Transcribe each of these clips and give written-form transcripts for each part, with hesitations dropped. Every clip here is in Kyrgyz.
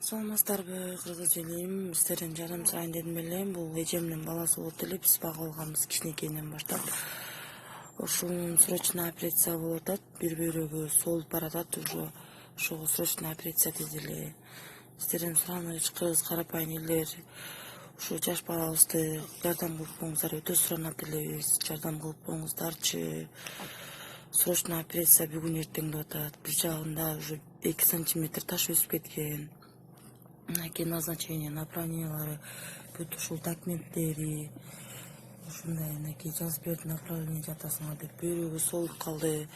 Саламатсыздарбы, кыргыз элим. Сиздерден жардам сурайын дедим элем. Бул эжемдин баласы болуп эле биз багып алганбыз кичинекейинен баштап. Ушунун срочный операция болуп атат. Бир бөйрөгү солуп баратат уже. Ошого срочный операция дедиле. Сиздерден сураныч, кыз карапайым элдер. Ушу жаш балабызды жардам кылып коюңуздар, өтө суранат элебиз. Жардам кылып коюңуздарчы. Срочный операция бүгүн эртең деп атат. Бир жагында уже 2 сантиметр таш өсүп кеткен. Ке назначение, направлениялары, бүт ушул документтери, ушундай энеки жазып берди, направление жатасыңар деп, бөйрөгү солуп калды.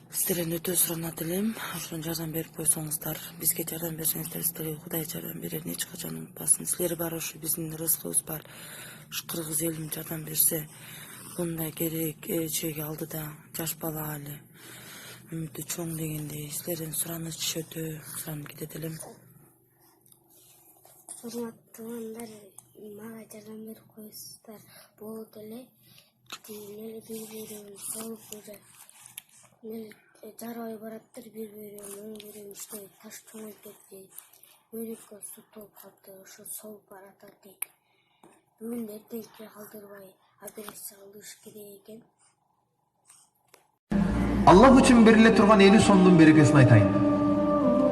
Сиздерден өтө суранат элем, ошондон жардам берип койсоңуздар, бизге жардам берсеңиздер, сиздерге Кудай жардам берерин эч качан унутпасын. Силер бар, ушу биздин рызкыбыз бар. Ушу кыргыз элим жардам берсе, мындай келечеги алдыда жаш бала эле, үмүтү чоң дегендей. Силерден сураныч өтө суранып кетет элем. Урматтуугандар, мага жардам берип коесуздар. Болот эле бир бөйрөгүм солуп уже жарабай бараттыр, бир бөйрөгүм оң бөйрөгүм иштебейт, таш чоңоюп кетти. Бөйрөккө суу толуп калды, ошо солуп баратат дейт. Бүгүн эртеңке калтырбай операция кылыш керек экен. Allah için berile turgan 50 somdun berekesini aytayın.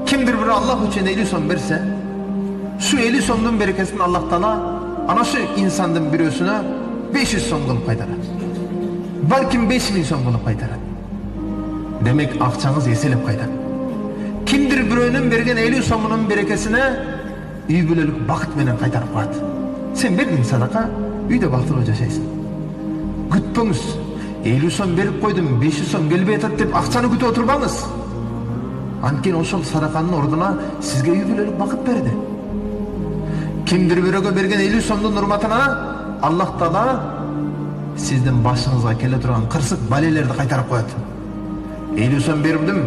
Kimdir biri Allah için 50 som berse, şu 50 somdun berekesini Allah Taala ana şu insanın birösüne 500 som kılıp kaytarar. Balkim 5000 som kılıp kaytarar. Demek akçanız eselip kaytar. Kimdir biröünün bergen 50 somunun berekesine üy bölölük bakıt menen kaytarıp koyat. Sen berdin sadaka, üyde baktılı yaşaysın. Gütpöңüz. 50 som berip koydum, 500 som gelbey atat dep akçаны күтүп отурбаңыз. Анткени ошол садаканын ордуна сизге үй бүлөлүк бакыт берди. Кимдир бирөөгө берген 50 сомдун урматына Аллах Таала сиздин башыңызга келе турган кырсык балелерди кайтарып коет. 50 сом бердим,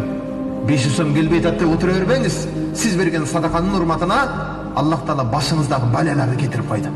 500 сом келбей атат деп отура бербеңиз. Сиз берген садаканын урматына Аллах Таала башыңыздагы балелерди кетирип койду.